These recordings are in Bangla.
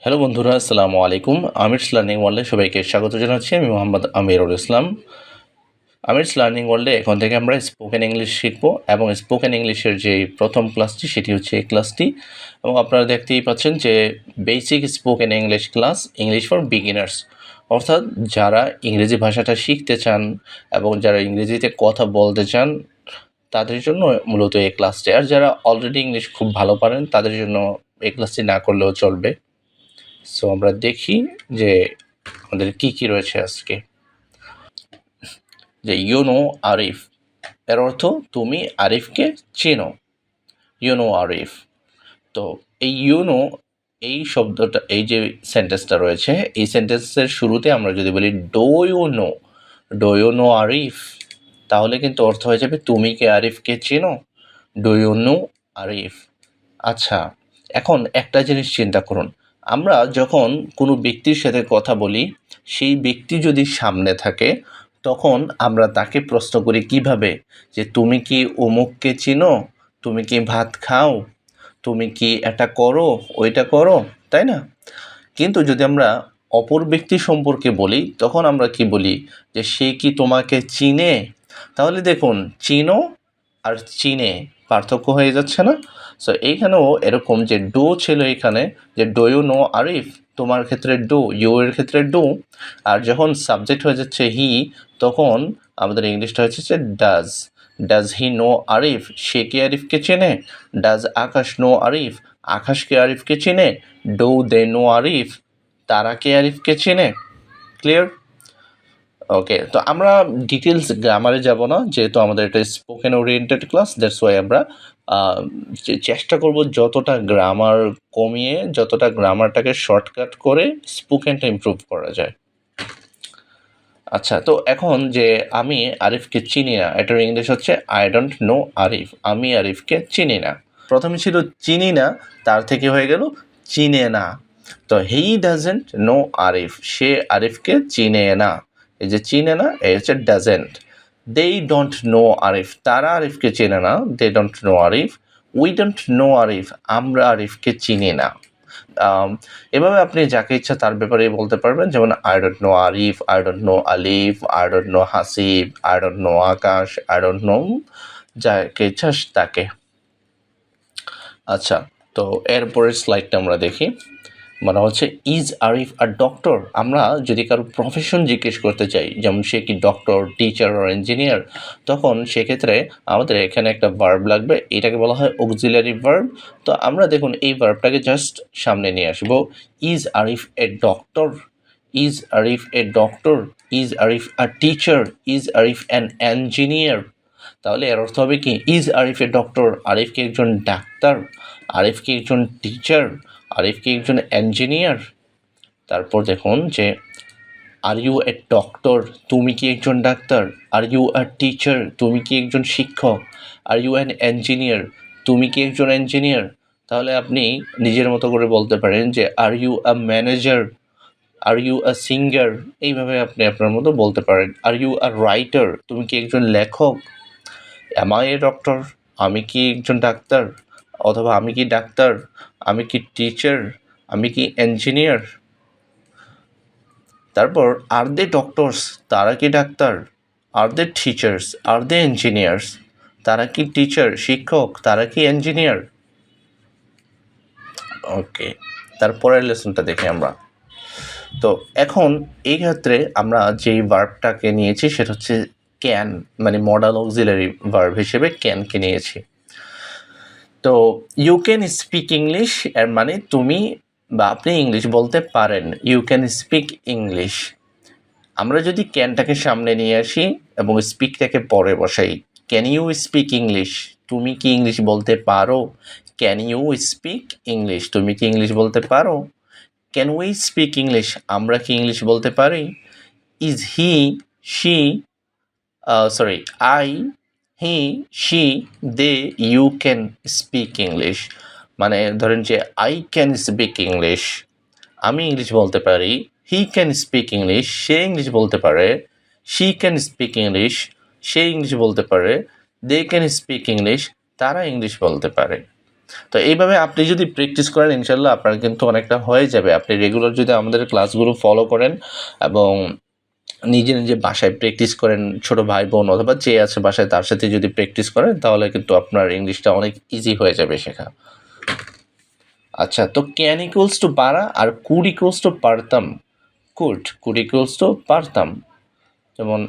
হ্যালো বন্ধুরা, আসসালামু আলাইকুম। আমিরস লার্নিং ওয়ার্ল্ডে সবাইকে স্বাগত জানাচ্ছি। আমি মোহাম্মদ আমিরুল ইসলাম। আমিরস লার্নিং ওয়ার্ল্ডে এখন থেকে আমরা স্পোকেন ইংলিশ শিখবো এবং স্পোকেন ইংলিশের যে প্রথম ক্লাসটি সেটি হচ্ছে এই ক্লাসটি। এবং আপনারা দেখতেই পাচ্ছেন যে basic spoken English class, English for beginners, অর্থাৎ যারা ইংরেজি ভাষাটা শিখতে চান এবং যারা ইংরেজিতে কথা বলতে চান তাদের জন্য মূলত এই ক্লাসটি। আর যারা অলরেডি ইংলিশ খুব ভালো পারেন তাদের জন্য এই ক্লাসটি না করলেও চলবে। সো আমরা দেখি যে আমাদের কি রয়েছে আজকে। যে ইউনো আরিফ এর অর্থ তুমি আরিফকে চেনো। ইউনো আরিফ। তো এই ইউনো, এই শব্দটা, এই যে সেন্টেন্সটা রয়েছে, এই সেন্টেন্সের শুরুতে আমরা যদি বলি ডো ইউ নো আরিফ, তাহলে কিন্তু অর্থ হয়ে যাবে তুমি কি আরিফকে চেনো। Do you know Arif. আচ্ছা, এখন একটা জিনিস চিন্তা করুন, আমরা যখন কোনো ব্যক্তির সাথে কথা বলি, সেই ব্যক্তি যদি সামনে থাকে তখন আমরা তাকে প্রশ্ন করি কিভাবে, যে তুমি কি অমুককে চিনো, তুমি কি ভাত খাও, তুমি কি এটা করো, ওইটা করো, তাই না? কিন্তু যদি আমরা অপর ব্যক্তি সম্পর্কে বলি তখন আমরা কি বলি, যে সে কি তোমাকে চিনে। তাহলে দেখুন, চিনো আর চিনে পার্থক্য হয়ে যাচ্ছে না? সো এইখানেও এরকম যে ডো ছিল এখানে, যে ডো ইউ নো আরিফ, তোমার ক্ষেত্রে ডো, ইউ এর ক্ষেত্রে ডো। আর যখন সাবজেক্ট হয়ে যাচ্ছে হি, তখন আমাদের ইংলিশটা হচ্ছে যে ডাজ হি নো আরিফ, সে কি আরিফকে চেনে। ডাজ আকাশ নো আরিফ, আকাশকে আরিফকে চেনে। ডো দে নো আরিফ, তারা কি আরিফকে চেনে। ক্লিয়ার? ওকে, তো আমরা ডিটেলস গ্রামারে যাব না, যেহেতু আমাদের এটা spoken oriented class. That's why আমরা চেষ্টা করব যতটা গ্রামার কমিয়ে, যতটা গ্রামারটাকে শর্টকাট করে স্পোকেনটা ইমপ্রুভ করা যায়। আচ্ছা, তো এখন যে আমি আরিফকে চিনি না, এটার ইংলিশ হচ্ছে আই ডোন্ট নো আরিফ। আমি আরিফকে চিনি না। প্রথমে ছিল চিনি না, তার থেকে হয়ে গেল চিনে না। তো হি ডাজেন্ট নো আরিফ, সে আরিফকে চিনে না। এই যে চিনে না, এই হচ্ছে doesn't. They don't know Arif, তারা আরিফকে চেনে না। They don't know Arif. We don't know Arif, আমরা আরিফকে চিনি না। এভাবে আপনি যাকে ইচ্ছা তার ব্যাপারে বলতে পারবেন, যেমন I don't know Arif, I don't know Alif, I don't know Hasib, I don't know Akash, I don't know, যাকে ইচ্ছা তাকে। আচ্ছা, তো এরপরের স্লাইডটা আমরা দেখি। মানে হচ্ছে ইজ আরিফ আর ডক্টর। আমরা যদি কারো প্রফেশন জিজ্ঞেস করতে চাই, যেমন সে কি ডক্টর, টিচার আর ইঞ্জিনিয়ার, তখন সেক্ষেত্রে আমাদের এখানে একটা ভার্ব লাগবে, এটাকে বলা হয় অক্সিলারি ভার্ব। তো আমরা দেখুন এই ভার্বটাকে জাস্ট সামনে নিয়ে আসবো। Is Arif a doctor, is Arif a doctor, is Arif a teacher, is Arif an engineer. তাহলে এর অর্থ হবে কি, is Arif a doctor, Arif কি একজন ডাক্তার, আরিফ কি একজন টিচার, আরিফ কি একজন ইঞ্জিনিয়ার। তারপর দেখুন যে আর ইউ এ ডক্টর, তুমি কি একজন ডাক্তার। আর ইউ আ টিচার, তুমি কি একজন শিক্ষক। আর ইউ অ্যান ইঞ্জিনিয়ার, তুমি কি একজন ইঞ্জিনিয়ার। তাহলে আপনি নিজের মতো করে বলতে পারেন যে are you a manager, are you a singer. এইভাবে আপনি আপনার মতো বলতে পারেন। আর ইউ আ রাইটার, তুমি কি একজন লেখক। অ্যাম আই এ ডক্টর, আমি কি একজন ডাক্তার, অথবা আমি কি ডাক্তার, আমি কি টিচার, আমি কি ইঞ্জিনিয়ার। তারপর আর দে ডক্টরস, তারা কি ডাক্তার। আর দে টিচার্স, আর দে ইঞ্জিনিয়ার্স, তারা কি টিচার, শিক্ষক, তারা কি ইঞ্জিনিয়ার। ওকে, তারপরের লেসনটা দেখি আমরা। তো এখন এই ক্ষেত্রে আমরা যেই ভার্বটাকে নিয়েছি সেটা হচ্ছে ক্যান, মানে মডাল অক্সিলারি ভার্ব হিসেবে ক্যানকে নিয়েছি। তো ইউ ক্যান স্পিক ইংলিশ এর মানে তুমি বা আপনি ইংলিশ বলতে পারেন। You can speak English. আমরা যদি ক্যানটাকে সামনে নিয়ে আসি এবং স্পিকটাকে পরে বসাই, ক্যান ইউ স্পিক ইংলিশ, তুমি কি ইংলিশ বলতে পারো। ক্যান ইউ স্পিক ইংলিশ, তুমি কি ইংলিশ বলতে পারো। ক্যান উই স্পিক ইংলিশ, আমরা কি ইংলিশ বলতে পারি। Is he, she, sorry, I, he, she, they, you can speak English. মানে ধরেন যে আই ক্যান স্পিক ইংলিশ, আমি ইংলিশ বলতে পারি। হি ক্যান স্পিক ইংলিশ, সে ইংলিশ বলতে পারে। শি ক্যান স্পিক ইংলিশ, সে ইংলিশ বলতে পারে। দে ক্যান স্পিক ইংলিশ, তারা ইংলিশ বলতে পারে। তো এইভাবে আপনি যদি প্র্যাকটিস করেন ইনশাল্লাহ আপনার কিন্তু অনেকটা হয়ে যাবে। আপনি রেগুলার যদি আমাদের ক্লাসগুলো ফলো করেন এবং নিজে নিজে বাসায় প্র্যাকটিস করেন, ছোট ভাই বোন অথবা যে আছে বাসায় তার সাথে যদি প্র্যাকটিস করেন তাহলে কিন্তু আপনার ইংলিশটা অনেক ইজি হয়ে যাবে শেখা। আচ্ছা, তো ক্যান ইকুয়ালস টু পারা আর কুড ইকুয়ালস টু পারতাম। কুড ইকুয়ালস টু পারতাম, যেমন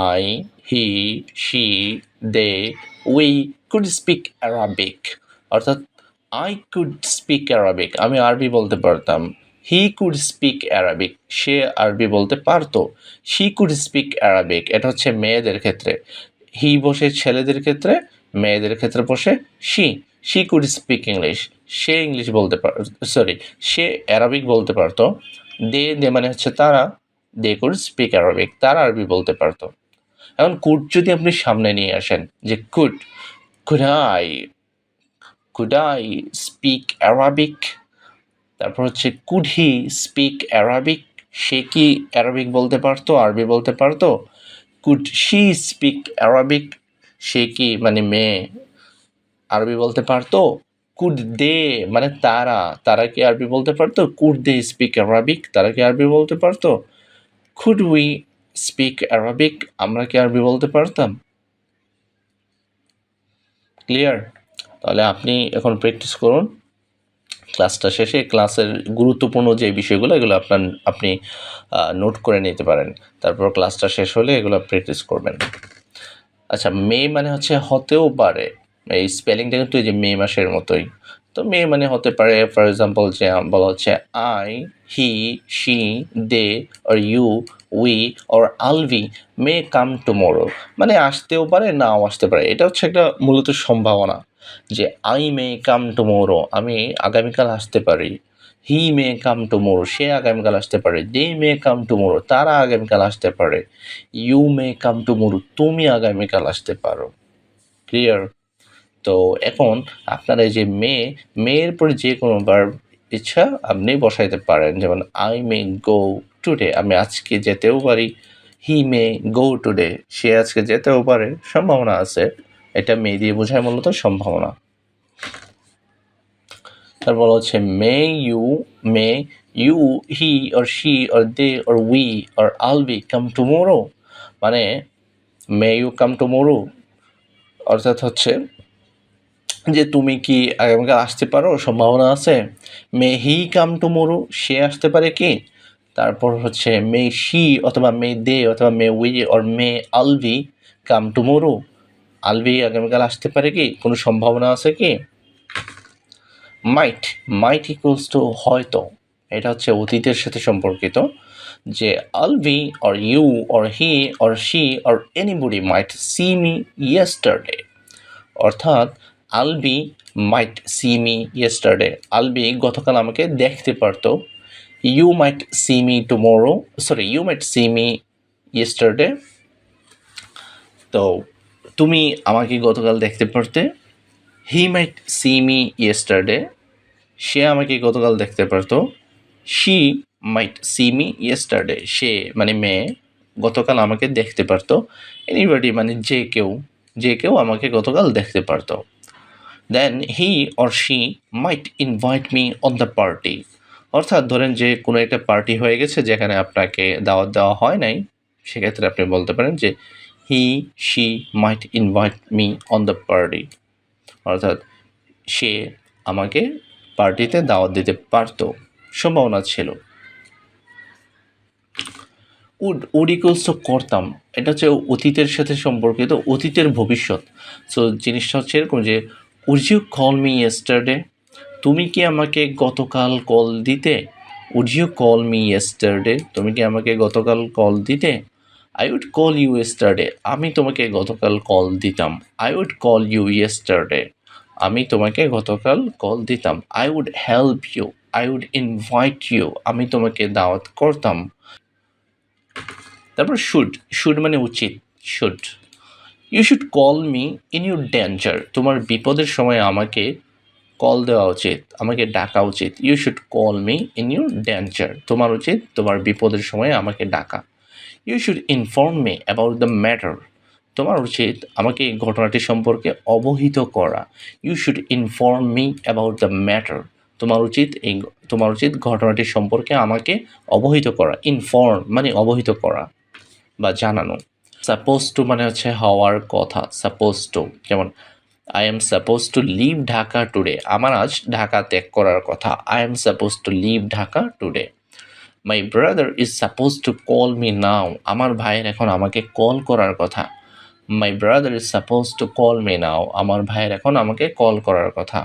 I, he, she, they, we could speak Arabic, অর্থাৎ আই কুড স্পিক অ্যারাবিক, আমি আরবি বলতে পারতাম। হি কুড স্পিক অ্যারাবিক, সে আরবি বলতে পারতো। শি কুড স্পিক অ্যারাবিক, এটা হচ্ছে মেয়েদের ক্ষেত্রে। হি বসে ছেলেদের ক্ষেত্রে, মেয়েদের ক্ষেত্রে বসে শি কুড স্পিক ইংলিশ, সে ইংলিশ বলতে সে অ্যারাবিক বলতে পারতো। দে মানে হচ্ছে তারা, দে কুড স্পিক অ্যারাবিক, তারা আরবি বলতে পারতো। এখন কুড যদি আপনি সামনে নিয়ে আসেন যে কুড আই স্পিক অ্যারাবিক, তারপর হচ্ছে কুড হি স্পিক অ্যারাবিক, সে কি অ্যারাবিক বলতে পারতো, আরবি বলতে পারতো। কুড শি স্পিক অ্যারাবিক, সে কি মানে মেয়ে আরবি বলতে পারতো। কুড দে মানে তারা কি আরবি বলতে পারতো। কুড দে স্পিক অ্যারাবিক, তারা কি আরবি বলতে পারতো। কুড উই স্পিক অ্যারাবিক, আমরা কি আরবি বলতে পারতাম। ক্লিয়ার? তাহলে আপনি এখন প্র্যাকটিস করুন। ক্লাসটা শেষে ক্লাসের গুরুত্বপূর্ণ যে বিষয়গুলো এগুলো আপনি নোট করে নিতে পারেন। তারপর ক্লাসটা শেষ হলে এগুলো প্র্যাকটিস করবেন। আচ্ছা, মে মানে হচ্ছে হতেও পারে, এই স্পেলিংটা কিন্তু এই যে মে মাসের মতোই। তো মে মানে হতে পারে, ফর এক্সাম্পল যে বলা হচ্ছে I, he, she, they or you, we or Alvi may come tomorrow, মানে আসতেও পারে নাও আসতে পারে। এটা হচ্ছে একটা মূলত সম্ভাবনা যে আই মে কাম টুমোরো, আমি আগামীকাল আসতে পারি। হি মে কাম টুমোরো, সে আগামীকাল আসতে পারে। দে মে কাম টুমোরো, তারা আগামীকাল আসতে পারে। ইউ মে কাম টুমোরো, তুমি আগামীকাল আসতে পারো। ক্লিয়ার? তো এখন আপনারা এই যে মেয়ের পরে যে কোনো ভার্ব ইচ্ছা আপনি বসাইতে পারেন, যেমন আই মে গো টুডে, আমি আজকে যেতেও পারি। হি মে গো টুডে, সে আজকে যেতেও পারে, সম্ভাবনা আছে। এটা মে দিয়ে বোঝায় মূলত সম্ভাবনা। তারপর হচ্ছে may you he or she or they or we or Alvi come tomorrow, মানে মে ইউ কাম টুমোরো অর্থাৎ হচ্ছে যে তুমি কি আগামীকাল আসতে পারো, সম্ভাবনা আছে। মে হি কাম টুমোরো, সে আসতে পারে কি। তারপর হচ্ছে মে শি অথবা মে দে অথবা may we or may Alvi come tomorrow, Alvi আগামীকাল আসতে পারে কি, কোনো সম্ভাবনা আছে কি। মাইট ইকুয়ালস টু হয়তো, এটা হচ্ছে অতীতের সাথে সম্পর্কিত, যে Alvi or you or he or she or anybody might see me yesterday, অর্থাৎ Albi might see me yesterday, Albi গতকাল আমাকে দেখতে পারতো। You might see me tomorrow, you might see me yesterday, তো তুমি আমাকে গতকাল দেখতে পারতে। He might see me yesterday, সে আমাকে গতকাল দেখতে পারতো। She might see me yesterday, সে মানে মেয়ে গতকাল আমাকে দেখতে পারতো। এনিবডি মানে যে কেউ আমাকে গতকাল দেখতে পারতো। Then he or she might invite me on the party, অর্থাৎ ধরেন যে কোনো একটা পার্টি হয়ে গেছে যেখানে আপনাকে দাওয়াত দেওয়া হয় নাই, সেক্ষেত্রে আপনি বলতে পারেন যে he she might invite me on the party, অর্থাৎ সে আমাকে পার্টিতে দাওয়াত দিতে পারতো, সম্ভাবনা ছিল। উড ইকুয়ালস টু করতাম, এটা হচ্ছে অতীতের সাথে সম্পর্কিত, অতীতের ভবিষ্যৎ। সো জিনিসটা হচ্ছে এরকম যে would you call me yesterday, তুমি কি আমাকে গতকাল কল দিতে। Would you call me yesterday, তুমি কি আমাকে গতকাল কল দিতে। I would call you yesterday, আমি তোমাকে গতকাল কল দিতাম। I would call you yesterday, আমি তোমাকে গতকাল কল দিতাম। I would help you, I would invite you, আমি তোমাকে দাওয়াত করতাম। তারপর শুড মানে উচিত, should. You should call me in your danger, তোমার বিপদের সময় আমাকে কল দেওয়া উচিত, আমাকে ডাকা উচিত। You should call me in your danger, তোমার উচিত তোমার বিপদের সময় আমাকে ডাকা। You should inform me about the matter, তোমার উচিত আমাকে এই ঘটনাটি সম্পর্কে অবহিত করা। You should inform me about the matter. তোমার উচিত ঘটনাটি সম্পর্কে আমাকে অবহিত করা। ইনফর্ম মানে অবহিত করা বা জানানো। সাপোজ টু মানে হচ্ছে হওয়ার কথা। সাপোজ টু, যেমন I am suppose to leave Dhaka today. আমার আজ ঢাকা ত্যাগ করার কথা। I am suppose to leave Dhaka today. My brother is suppose to call me now. আমার ভাইয়ের এখন আমাকে কল করার কথা। My brother is suppose to call me now. আমার ভাইয়ের এখন আমাকে কল করার কথা।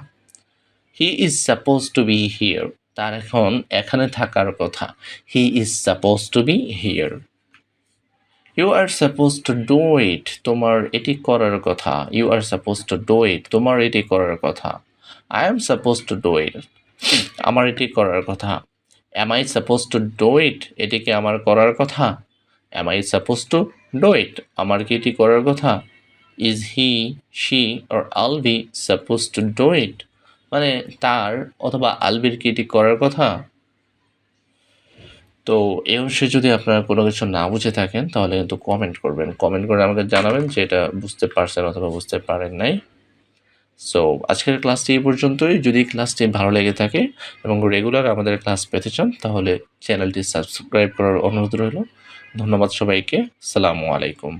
He is suppose to be here. তার এখন এখানে থাকার কথা। He is suppose to be here. You are suppose to do it. তোমার এটি করার কথা। You are suppose to do it. তোমার এটি করার কথা। I am suppose to do it. আমার এটি করার কথা। Am I suppose to do it. এটি কি আমার করার কথা? Am I suppose to do it. আমার কি এটি করার কথা? Is he, she or Alvi suppose to do it. মানে তার অথবা আলবির কি এটি করার কথা? তো এই অংশে যদি আপনারা কোনো কিছু না বুঝে থাকেন তাহলে কিন্তু কমেন্ট করবেন। কমেন্ট করে আমাকে জানাবেন যে এটা বুঝতে পারছেন অথবা বুঝতে পারেন নাই। সো আজকের ক্লাসটি এই পর্যন্তই। যদি ক্লাসটি ভালো লেগে থাকে এবং রেগুলার আমাদের ক্লাস পেতে চান তাহলে চ্যানেলটি সাবস্ক্রাইব করার অনুরোধ রইল। ধন্যবাদ সবাইকে। আসসালামু আলাইকুম।